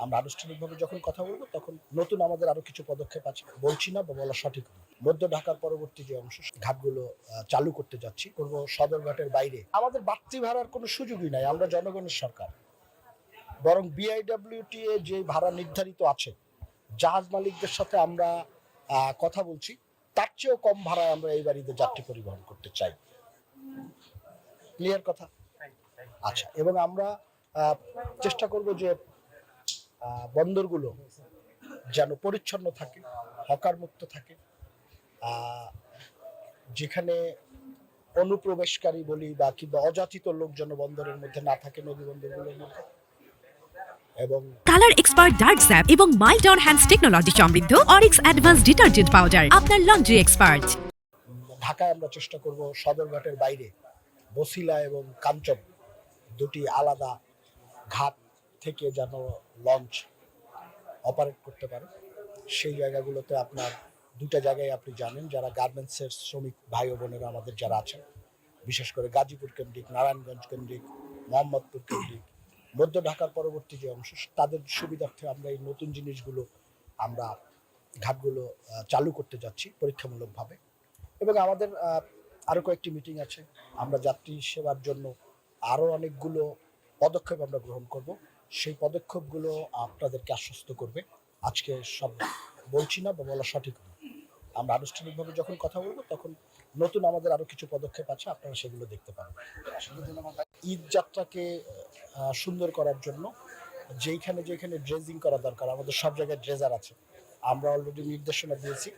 আমরা আনুষ্ঠানিকভাবে যখন কথা বলবো তখন নতুন আমাদের আরো কিছু পদক্ষেপ আছে, বলছি না বা বলা সঠিক না। মধ্য ঢাকার পরবর্তী যে অংশ ঘাটগুলো চালু করতে যাচ্ছি, করবো সদরঘাটের বাইরে। আমাদের বাড়তি ভাড়ার কোনো সুযোগই নাই, আমরা জনগণের সরকার। বরং বিআইডব্লিউটিএ যে ভাড়া নির্ধারিত আছে, জাহাজ মালিকদের সাথে আমরা কথা বলছি, তার চেয়েও কম ভাড়ায় আমরা এই বাড়িতে যাত্রী পরিবহন করতে চাই। ক্লিয়ার কথা? আচ্ছা, এবং আমরা চেষ্টা করব যে বন্দরগুলো যেন পরিচ্ছন্ন থাকে, হকার মুক্ত থাকে, যেখানে অনুপ্রবেশকারী বলি বা কিংবা অযাচিত লোক যেন বন্দরের মধ্যে না থাকে, নদী বন্দরগুলোর মধ্যে। এবং কালার এক্সপার্ট ডার্ক স্যাপ এবং মাইল্ড অন হ্যান্ডস টেকনোলজি সমৃদ্ধ অরিক্স অ্যাডভান্স ডিটারজেন্ট পাউডার আপনার লন্ড্রি এক্সপার্ট। ঢাকায় আমরা চেষ্টা করব সদরঘাটের বাইরে বসিলা এবং কাঞ্চন দুটি আলাদা ঘাট থেকে যেন লঞ্চ অপারেট করতে পারে। সেই জায়গাগুলোতে আপনার দুটা জায়গায় আপনি জানেন, যারা গার্মেন্টসের শ্রমিক ভাই ও বোনেরা আমাদের যারা আছেন, বিশেষ করে গাজীপুর কেন্দ্রিক, নারায়ণগঞ্জ কেন্দ্রিক, মোহাম্মদপুর কেন্দ্রিক, মধ্য ঢাকার পরবর্তী যে অংশ, তাদের সুবিধার্থে আমরা এই নতুন জিনিসগুলো আমরা ঘাটগুলো চালু করতে যাচ্ছি পরীক্ষামূলকভাবে। এবং আমাদের আরও কয়েকটি মিটিং আছে, আমরা যাত্রী সেবার জন্য আরও অনেকগুলো পদক্ষেপ আমরা গ্রহণ করব। সেই পদক্ষেপগুলো আপনাদেরকে আশ্বস্ত করবে। আজকে সব বলছি না বা বলা সঠিক না। আমরা আনুষ্ঠানিকভাবে যখন কথা বলবো তখন নতুন আমাদের আরো কিছু পদক্ষেপ আছে, আপনারা সেগুলো দেখতে পাবেন। ঈদ যাত্রাকে সুন্দর করার জন্য যেখানে যেখানে ড্রেজিং করা দরকার, আমাদের সব জায়গায় ড্রেজার আছে, আমরা অলরেডি নির্দেশনা দিয়েছি।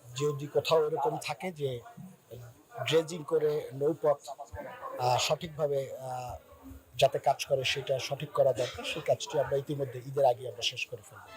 যদি কোথাও এরকম থাকে যে ড্রেজিং করে নৌপথ সঠিকভাবে যাতে কাজ করে সেটা সঠিক করা দরকার, সেই কাজটি আমরা ইতিমধ্যে ঈদের আগে আমরা শেষ করে ফেলবো।